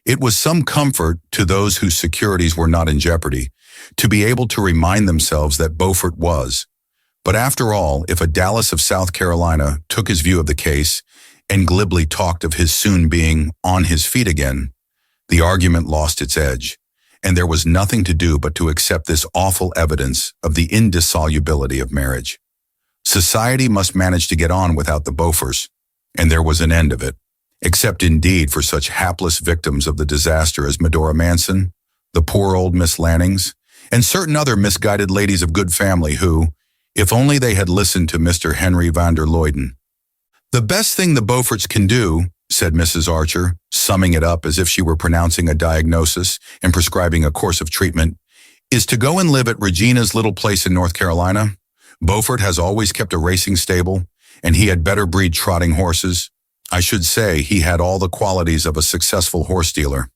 It was some comfort to those whose securities were not in jeopardy to be able to remind themselves that Beaufort was. But after all, if a Dallas of South Carolina took his view of the case and glibly talked of his soon being on his feet again, the argument lost its edge, and there was nothing to do but to accept this awful evidence of the indissolubility of marriage. Society must manage to get on without the Beauforts, and there was an end of it, except indeed for such hapless victims of the disaster as Medora Manson, the poor old Miss Lannings, and certain other misguided ladies of good family who, if only they had listened to Mr. Henry van der Luyden. The best thing the Beauforts can do, said Mrs. Archer, summing it up as if she were pronouncing a diagnosis and prescribing a course of treatment, is to go and live at Regina's little place in North Carolina. Beaufort has always kept a racing stable, and he had better breed trotting horses. I should say he had all the qualities of a successful horse dealer.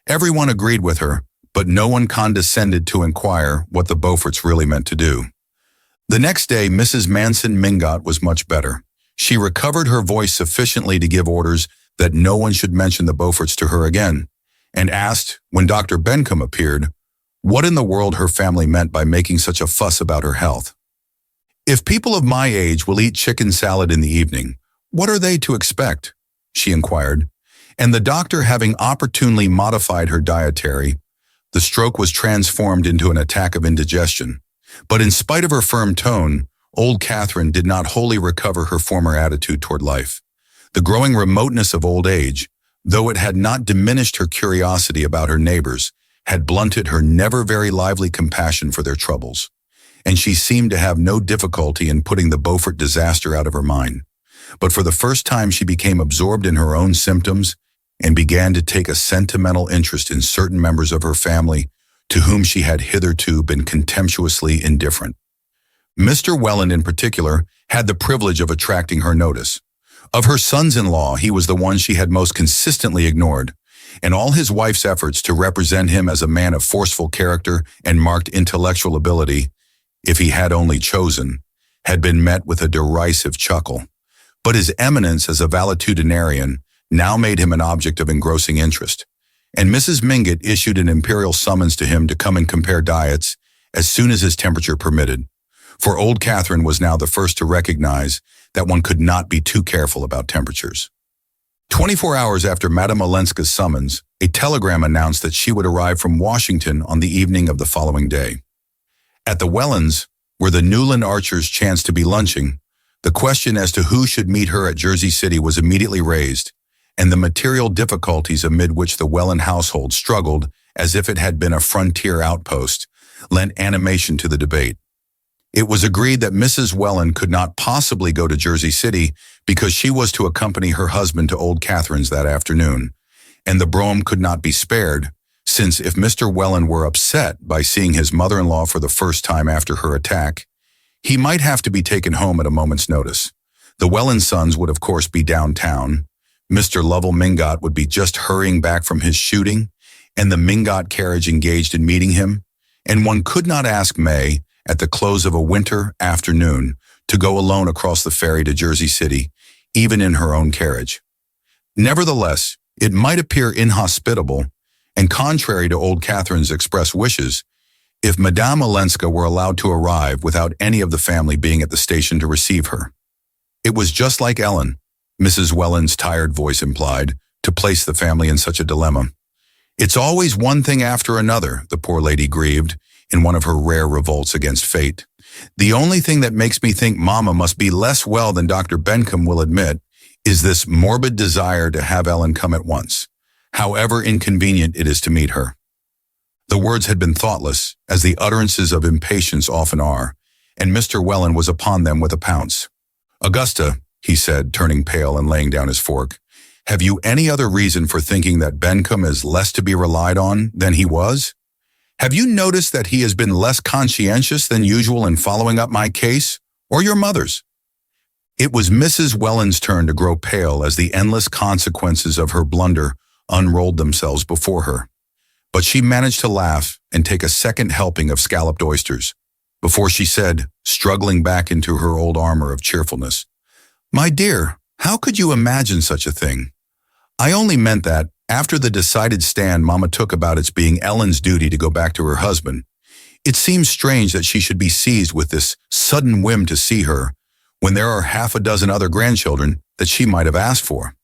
Everyone agreed with her, but no one condescended to inquire what the Beauforts really meant to do. The next day, Mrs. Manson Mingott was much better. She recovered her voice sufficiently to give orders that no one should mention the Beauforts to her again, and asked, when Dr. Bencomb appeared, what in the world her family meant by making such a fuss about her health. If people of my age will eat chicken salad in the evening, what are they to expect? She inquired, and the doctor having opportunely modified her dietary, the stroke was transformed into an attack of indigestion. But in spite of her firm tone, old Catherine did not wholly recover her former attitude toward life. The growing remoteness of old age, though it had not diminished her curiosity about her neighbors, had blunted her never very lively compassion for their troubles, and she seemed to have no difficulty in putting the Beaufort disaster out of her mind. But for the first time she became absorbed in her own symptoms and began to take a sentimental interest in certain members of her family to whom she had hitherto been contemptuously indifferent. Mr. Welland in particular had the privilege of attracting her notice. Of her sons-in-law, he was the one she had most consistently ignored, and all his wife's efforts to represent him as a man of forceful character and marked intellectual ability, if he had only chosen, had been met with a derisive chuckle. But his eminence as a valetudinarian now made him an object of engrossing interest, and Mrs. Mingott issued an imperial summons to him to come and compare diets as soon as his temperature permitted, for old Catherine was now the first to recognize that one could not be too careful about temperatures. 24 hours after Madame Olenska's summons, a telegram announced that she would arrive from Washington on the evening of the following day. At the Wellands, where the Newland Archers chanced to be lunching, the question as to who should meet her at Jersey City was immediately raised, and the material difficulties amid which the Welland household struggled as if it had been a frontier outpost lent animation to the debate. It was agreed that Mrs. Welland could not possibly go to Jersey City because she was to accompany her husband to old Catherine's that afternoon, and the brougham could not be spared, since if Mr. Welland were upset by seeing his mother-in-law for the first time after her attack, he might have to be taken home at a moment's notice. The Welland sons would of course be downtown. Mr. Lovell Mingott would be just hurrying back from his shooting, and the Mingott carriage engaged in meeting him, and one could not ask May, at the close of a winter afternoon, to go alone across the ferry to Jersey City, even in her own carriage. Nevertheless, it might appear inhospitable and contrary to old Catherine's express wishes if Madame Olenska were allowed to arrive without any of the family being at the station to receive her. It was just like Ellen, Mrs. Welland's tired voice implied, to place the family in such a dilemma. It's always one thing after another, the poor lady grieved, in one of her rare revolts against fate. The only thing that makes me think Mama must be less well than Dr. Bencomb will admit is this morbid desire to have Ellen come at once, however inconvenient it is to meet her. The words had been thoughtless, as the utterances of impatience often are, and Mr. Welland was upon them with a pounce. "Augusta," he said, turning pale and laying down his fork, "have you any other reason for thinking that Bencomb is less to be relied on than he was? Have you noticed that he has been less conscientious than usual in following up my case, or your mother's?" It was Mrs. Welland's turn to grow pale as the endless consequences of her blunder unrolled themselves before her. But she managed to laugh and take a second helping of scalloped oysters, before she said, struggling back into her old armor of cheerfulness, "My dear, how could you imagine such a thing? I only meant that, after the decided stand Mama took about its being Ellen's duty to go back to her husband, it seems strange that she should be seized with this sudden whim to see her, when there are half a dozen other grandchildren that she might have asked for.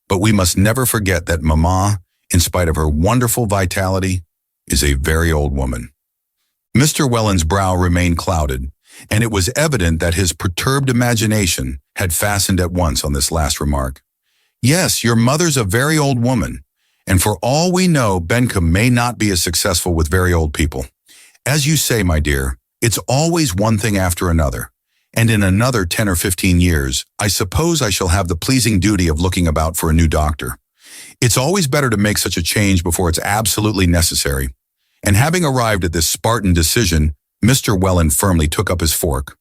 But we must never forget that Mama, in spite of her wonderful vitality, is a very old woman." Mr. Welland's brow remained clouded, and it was evident that his perturbed imagination had fastened at once on this last remark. "Yes, your mother's a very old woman, and for all we know, Bencomb may not be as successful with very old people. As you say, my dear, it's always one thing after another, and in another 10 or 15 years, I suppose I shall have the pleasing duty of looking about for a new doctor. It's always better to make such a change before it's absolutely necessary." And having arrived at this Spartan decision, Mr. Welland firmly took up his fork.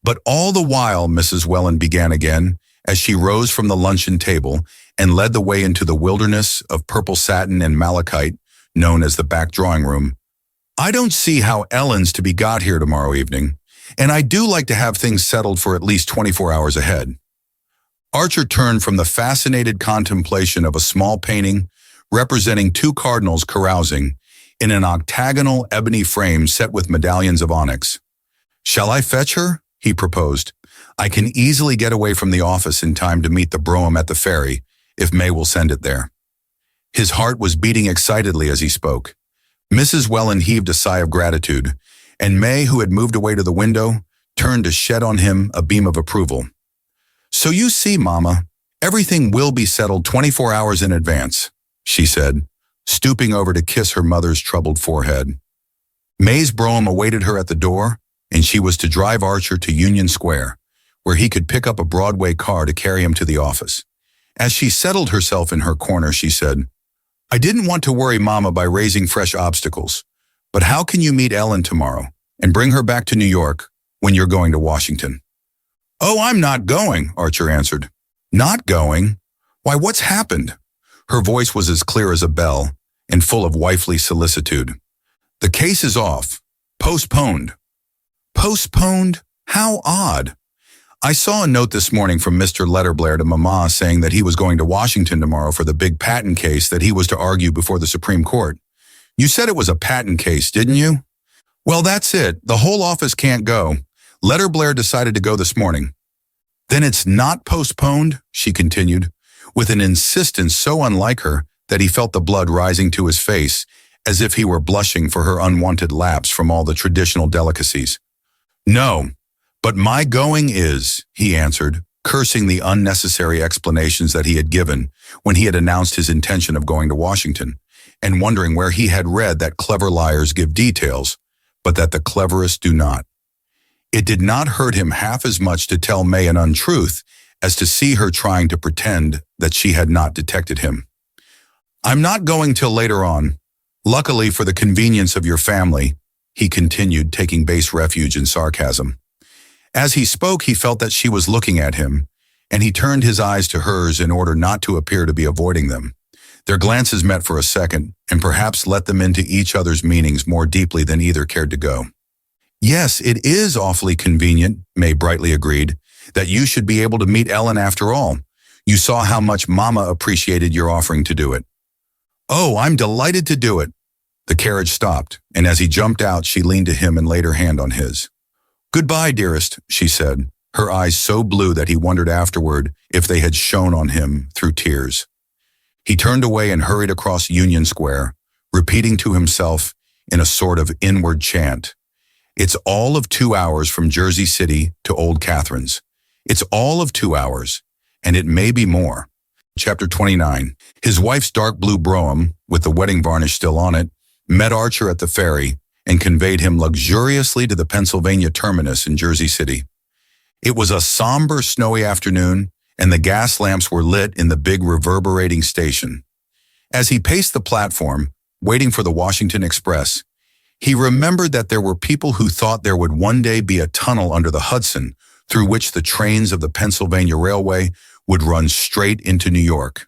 But all the while, Mrs. Welland began again, as she rose from the luncheon table and led the way into the wilderness of purple satin and malachite known as the back drawing room. "I don't see how Ellen's to be got here tomorrow evening, and I do like to have things settled for at least 24 hours ahead." Archer turned from the fascinated contemplation of a small painting representing two cardinals carousing in an octagonal ebony frame set with medallions of onyx. "Shall I fetch her?" he proposed. "I can easily get away from the office in time to meet the brougham at the ferry, if May will send it there." His heart was beating excitedly as he spoke. Mrs. Welland heaved a sigh of gratitude, and May, who had moved away to the window, turned to shed on him a beam of approval. "So you see, Mama, everything will be settled 24 hours in advance," she said, stooping over to kiss her mother's troubled forehead. May's brougham awaited her at the door, and she was to drive Archer to Union Square, where he could pick up a Broadway car to carry him to the office. As she settled herself in her corner, she said, "I didn't want to worry Mama by raising fresh obstacles, but how can you meet Ellen tomorrow and bring her back to New York when you're going to Washington?" "Oh, I'm not going," Archer answered. "Not going? Why, what's happened?" Her voice was as clear as a bell and full of wifely solicitude. "The case is off. Postponed." "Postponed? How odd. I saw a note this morning from Mr. Letterblair to Mama saying that he was going to Washington tomorrow for the big patent case that he was to argue before the Supreme Court. You said it was a patent case, didn't you? Well, that's it. The whole office can't go. Letterblair decided to go this morning." "Then it's not postponed?" she continued, with an insistence so unlike her that he felt the blood rising to his face, as if he were blushing for her unwanted lapse from all the traditional delicacies. "No, but my going is," he answered, cursing the unnecessary explanations that he had given when he had announced his intention of going to Washington, and wondering where he had read that clever liars give details, but that the cleverest do not. It did not hurt him half as much to tell May an untruth as to see her trying to pretend that she had not detected him. I'm not going till later on. Luckily for the convenience of your family, he continued, taking base refuge in sarcasm. As he spoke, he felt that she was looking at him, and he turned his eyes to hers in order not to appear to be avoiding them. Their glances met for a second, and perhaps let them into each other's meanings more deeply than either cared to go. Yes, it is awfully convenient, May brightly agreed, that you should be able to meet Ellen after all. You saw how much Mama appreciated your offering to do it. Oh, I'm delighted to do it. The carriage stopped, and as he jumped out, she leaned to him and laid her hand on his. Goodbye, dearest, she said, her eyes so blue that he wondered afterward if they had shone on him through tears. He turned away and hurried across Union Square, repeating to himself in a sort of inward chant, "It's all of 2 hours from Jersey City to Old Catherine's. It's all of 2 hours, and it may be more." Chapter 29. His wife's dark blue brougham, with the wedding varnish still on it, met Archer at the ferry and conveyed him luxuriously to the Pennsylvania terminus in Jersey City. It was a somber, snowy afternoon, and the gas lamps were lit in the big reverberating station. As he paced the platform, waiting for the Washington Express, he remembered that there were people who thought there would one day be a tunnel under the Hudson through which the trains of the Pennsylvania Railway would run straight into New York.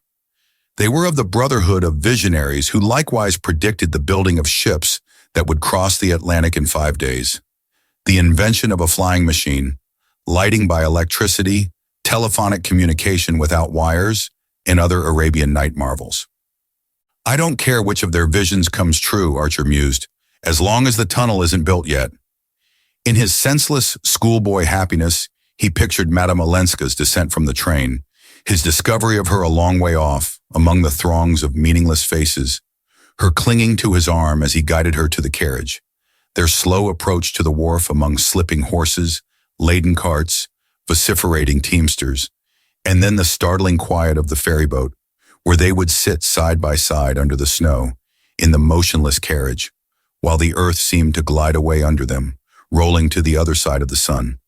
They were of the brotherhood of visionaries who likewise predicted the building of ships that would cross the Atlantic in 5 days, the invention of a flying machine, lighting by electricity, telephonic communication without wires, and other Arabian Night marvels. I don't care which of their visions comes true, Archer mused, as long as the tunnel isn't built yet. In his senseless schoolboy happiness, he pictured Madame Olenska's descent from the train, his discovery of her a long way off, among the throngs of meaningless faces, her clinging to his arm as he guided her to the carriage, their slow approach to the wharf among slipping horses, laden carts, vociferating teamsters, and then the startling quiet of the ferryboat, where they would sit side by side under the snow, in the motionless carriage, while the earth seemed to glide away under them, rolling to the other side of the sun.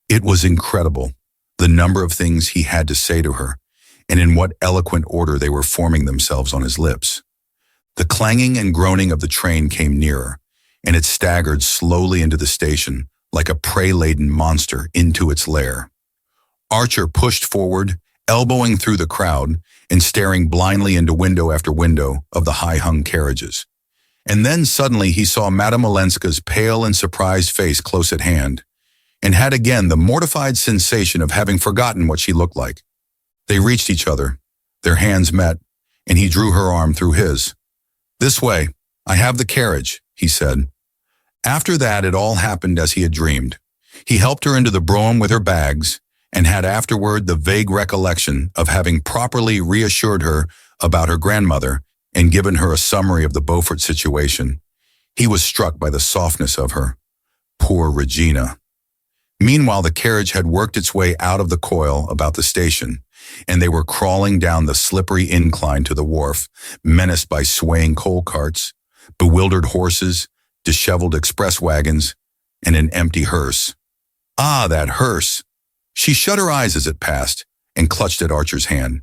It was incredible, the number of things he had to say to her, and in what eloquent order they were forming themselves on his lips. The clanging and groaning of the train came nearer, and it staggered slowly into the station, like a prey-laden monster into its lair. Archer pushed forward, elbowing through the crowd and staring blindly into window after window of the high-hung carriages. And then suddenly he saw Madame Olenska's pale and surprised face close at hand, and had again the mortified sensation of having forgotten what she looked like. They reached each other, their hands met, and he drew her arm through his. "This way, I have the carriage," he said. After that, it all happened as he had dreamed. He helped her into the brougham with her bags, and had afterward the vague recollection of having properly reassured her about her grandmother and given her a summary of the Beaufort situation. He was struck by the softness of her. Poor Regina. Meanwhile, the carriage had worked its way out of the coil about the station, and they were crawling down the slippery incline to the wharf, menaced by swaying coal carts, bewildered horses, disheveled express wagons, and an empty hearse. Ah, that hearse! She shut her eyes as it passed and clutched at Archer's hand.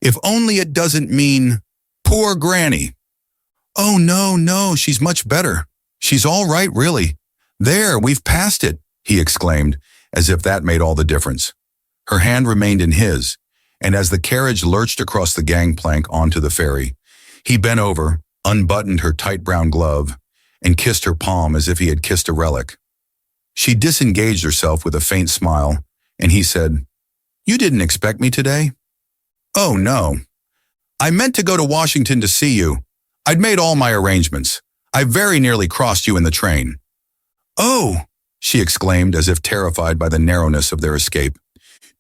If only it doesn't mean, poor Granny. Oh, no, she's much better. She's all right, really. There, we've passed it, he exclaimed, as if that made all the difference. Her hand remained in his, and as the carriage lurched across the gangplank onto the ferry, he bent over, unbuttoned her tight brown glove, and kissed her palm as if he had kissed a relic. She disengaged herself with a faint smile, and he said, "You didn't expect me today?" "Oh, no. I meant to go to Washington to see you. I'd made all my arrangements. I very nearly crossed you in the train." "Oh," she exclaimed as if terrified by the narrowness of their escape.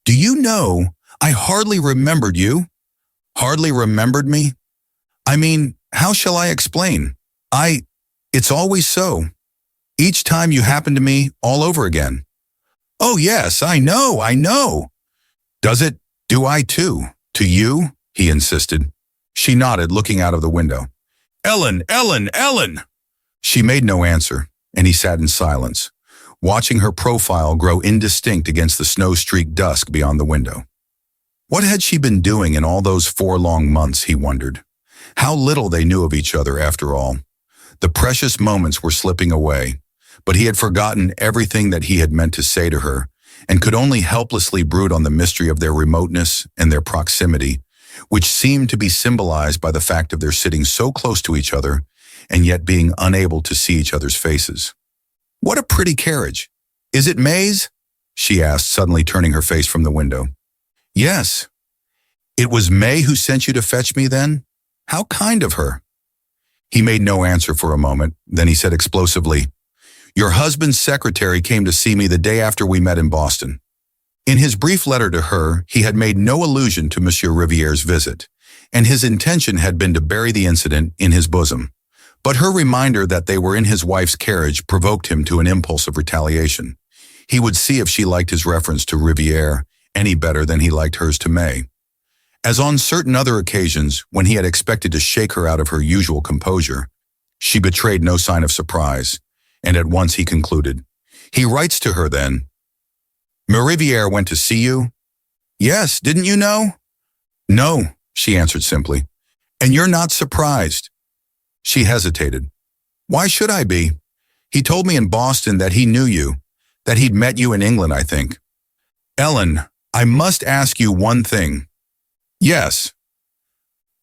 "Do you know, I hardly remembered you." "Hardly remembered me? I mean, how shall I explain? It's always so. Each time you happen to me all over again." "Oh yes, I know. Does it? Do I too? To you?" he insisted. She nodded, looking out of the window. "Ellen! She made no answer, and he sat in silence, watching her profile grow indistinct against the snow-streaked dusk beyond the window. What had she been doing in all those 4 long months, he wondered? How little they knew of each other after all. The precious moments were slipping away, but he had forgotten everything that he had meant to say to her and could only helplessly brood on the mystery of their remoteness and their proximity, which seemed to be symbolized by the fact of their sitting so close to each other and yet being unable to see each other's faces. "What a pretty carriage. Is it May's?" she asked, suddenly turning her face from the window. "Yes." "It was May who sent you to fetch me then? How kind of her." He made no answer for a moment. Then he said explosively, "Your husband's secretary came to see me the day after we met in Boston." In his brief letter to her, he had made no allusion to Monsieur Riviere's visit, and his intention had been to bury the incident in his bosom. But her reminder that they were in his wife's carriage provoked him to an impulse of retaliation. He would see if she liked his reference to Riviere any better than he liked hers to May. As on certain other occasions, when he had expected to shake her out of her usual composure, she betrayed no sign of surprise, and at once he concluded, "He writes to her then. Riviere went to see you?" "Yes, didn't you know?" "No," she answered simply. "And you're not surprised?" She hesitated. "Why should I be? He told me in Boston that he knew you, that he'd met you in England, I think." "Ellen, I must ask you one thing." "Yes."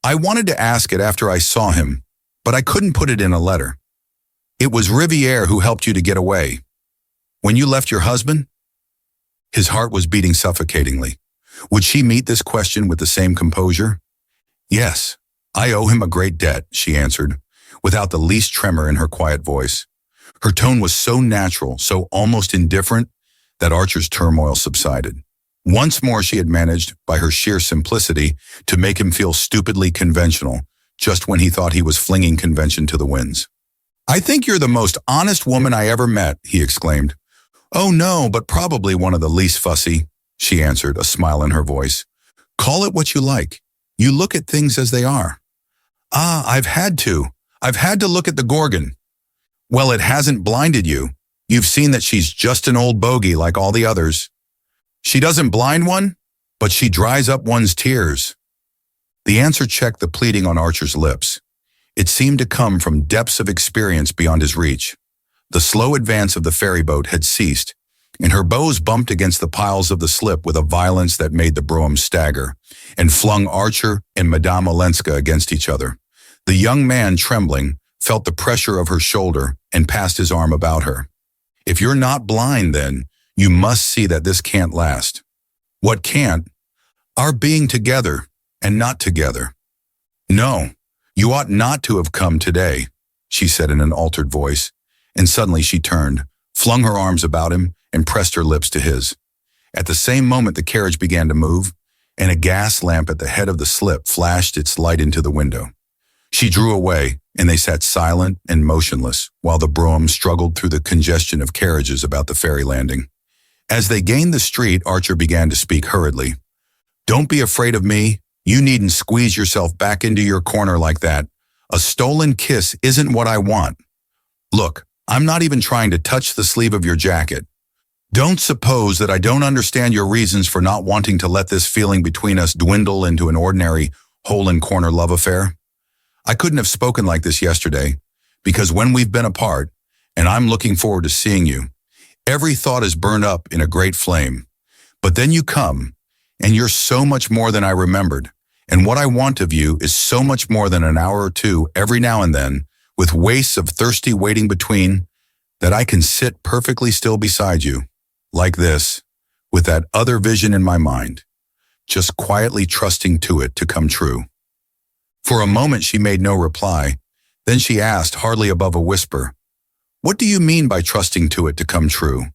"I wanted to ask it after I saw him, but I couldn't put it in a letter. It was Riviere who helped you to get away. When you left your husband?" His heart was beating suffocatingly. Would she meet this question with the same composure? "Yes, I owe him a great debt," she answered, without the least tremor in her quiet voice. Her tone was so natural, so almost indifferent, that Archer's turmoil subsided. Once more she had managed, by her sheer simplicity, to make him feel stupidly conventional, just when he thought he was flinging convention to the winds. "I think you're the most honest woman I ever met," he exclaimed. "Oh no, but probably one of the least fussy," she answered, a smile in her voice. "Call it what you like. You look at things as they are." "Ah, I've had to look at the Gorgon." "Well, it hasn't blinded you. You've seen that she's just an old bogey like all the others." "She doesn't blind one, but she dries up one's tears." The answer checked the pleading on Archer's lips. It seemed to come from depths of experience beyond his reach. The slow advance of the ferryboat had ceased, and her bows bumped against the piles of the slip with a violence that made the brougham stagger, and flung Archer and Madame Olenska against each other. The young man, trembling, felt the pressure of her shoulder and passed his arm about her. "If you're not blind, then, you must see that this can't last." "What can't?" "Our being together and not together." "No, you ought not to have come today," she said in an altered voice, and suddenly she turned, flung her arms about him, and pressed her lips to his. At the same moment the carriage began to move, and a gas lamp at the head of the slip flashed its light into the window. She drew away, and they sat silent and motionless, while the brougham struggled through the congestion of carriages about the ferry landing. As they gained the street, Archer began to speak hurriedly. "Don't be afraid of me. You needn't squeeze yourself back into your corner like that. A stolen kiss isn't what I want. Look, I'm not even trying to touch the sleeve of your jacket. Don't suppose that I don't understand your reasons for not wanting to let this feeling between us dwindle into an ordinary hole-in-corner love affair. I couldn't have spoken like this yesterday, because when we've been apart, and I'm looking forward to seeing you, every thought is burned up in a great flame. But then you come, and you're so much more than I remembered, and what I want of you is so much more than an hour or two every now and then, with wastes of thirsty waiting between, that I can sit perfectly still beside you, like this, with that other vision in my mind, just quietly trusting to it to come true." For a moment she made no reply. Then she asked, hardly above a whisper, "What do you mean by trusting to it to come true?"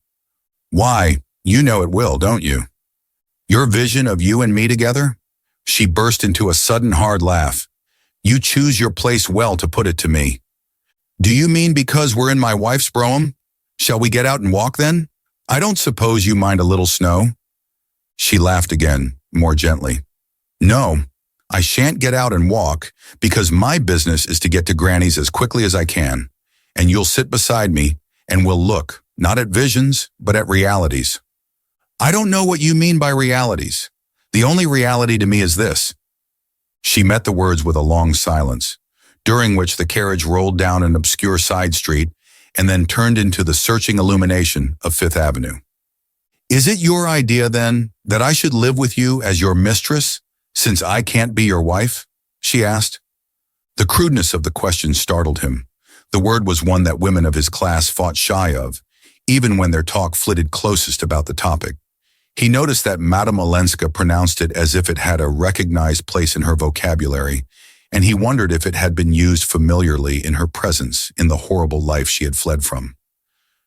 "Why, you know it will, don't you? Your vision of you and me together?" She burst into a sudden hard laugh. "You choose your place well to put it to me. Do you mean because we're in my wife's brougham? Shall we get out and walk then? I don't suppose you mind a little snow?" She laughed again, more gently. "No, I shan't get out and walk, because my business is to get to Granny's as quickly as I can, and you'll sit beside me, and we'll look, not at visions, but at realities." "I don't know what you mean by realities. The only reality to me is this. She met the words with a long silence, during which the carriage rolled down an obscure side street and then turned into the searching illumination of Fifth Avenue. "Is it your idea, then, that I should live with you as your mistress, since I can't be your wife?" she asked. The crudeness of the question startled him. The word was one that women of his class fought shy of, even when their talk flitted closest about the topic. He noticed that Madame Olenska pronounced it as if it had a recognized place in her vocabulary, and he wondered if it had been used familiarly in her presence in the horrible life she had fled from.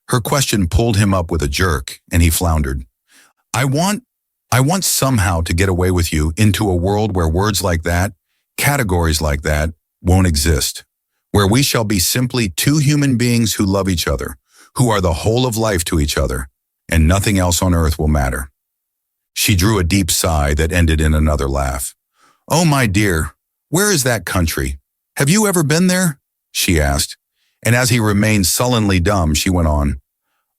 Her question pulled him up with a jerk, and he floundered. I want somehow to get away with you into a world where words like that, categories like that, won't exist, where we shall be simply two human beings who love each other, who are the whole of life to each other, and nothing else on earth will matter." She drew a deep sigh that ended in another laugh. "Oh, my dear, where is that country? Have you ever been there?" she asked, and as he remained sullenly dumb, she went on,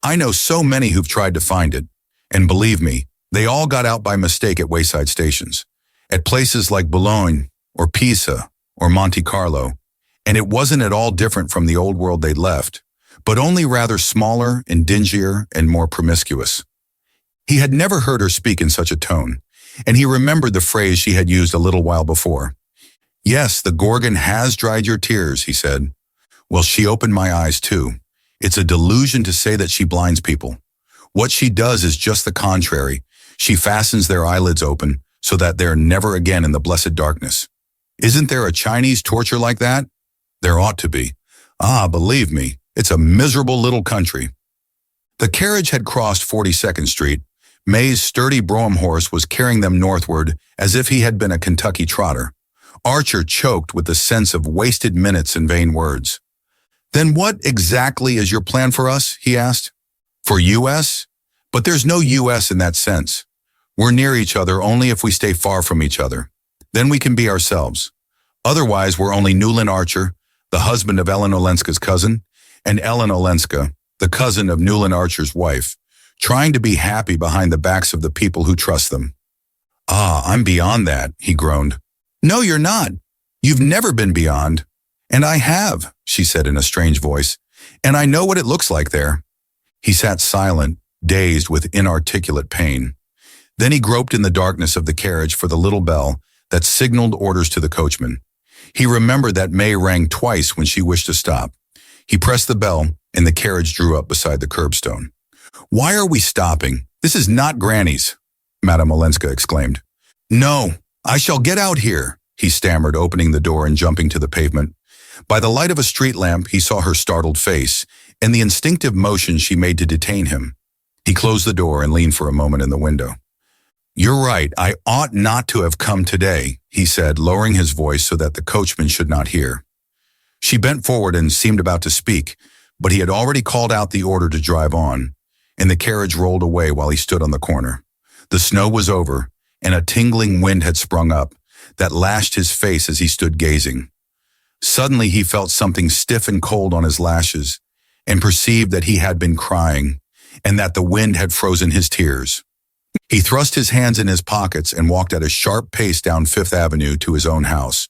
"I know so many who've tried to find it, and believe me, they all got out by mistake at wayside stations, at places like Boulogne or Pisa or Monte Carlo, and it wasn't at all different from the old world they'd left, but only rather smaller and dingier and more promiscuous." He had never heard her speak in such a tone, and he remembered the phrase she had used a little while before. "Yes, the Gorgon has dried your tears," he said. "Well, she opened my eyes too. It's a delusion to say that she blinds people. What she does is just the contrary. She fastens their eyelids open so that they're never again in the blessed darkness. Isn't there a Chinese torture like that? There ought to be. Ah, believe me, it's a miserable little country." The carriage had crossed 42nd Street. May's sturdy brougham horse was carrying them northward as if he had been a Kentucky trotter. Archer choked with the sense of wasted minutes and vain words. "Then what exactly is your plan for us?" he asked. "For U.S.? But there's no U.S. in that sense. We're near each other only if we stay far from each other. Then we can be ourselves. Otherwise, we're only Newland Archer, the husband of Ellen Olenska's cousin, and Ellen Olenska, the cousin of Newland Archer's wife, trying to be happy behind the backs of the people who trust them." "Ah, I'm beyond that," he groaned. "No, you're not. You've never been beyond." "And I have," she said in a strange voice, "and I know what it looks like there." He sat silent, dazed with inarticulate pain. Then he groped in the darkness of the carriage for the little bell that signaled orders to the coachman. He remembered that May rang twice when she wished to stop. He pressed the bell, and the carriage drew up beside the curbstone. "Why are we stopping? This is not Granny's," Madame Olenska exclaimed. "No, I shall get out here," he stammered, opening the door and jumping to the pavement. By the light of a street lamp, he saw her startled face and the instinctive motion she made to detain him. He closed the door and leaned for a moment in the window. "You're right, I ought not to have come today," he said, lowering his voice so that the coachman should not hear. She bent forward and seemed about to speak, but he had already called out the order to drive on, and the carriage rolled away while he stood on the corner. The snow was over, and a tingling wind had sprung up that lashed his face as he stood gazing. Suddenly he felt something stiff and cold on his lashes, and perceived that he had been crying, and that the wind had frozen his tears. He thrust his hands in his pockets and walked at a sharp pace down Fifth Avenue to his own house,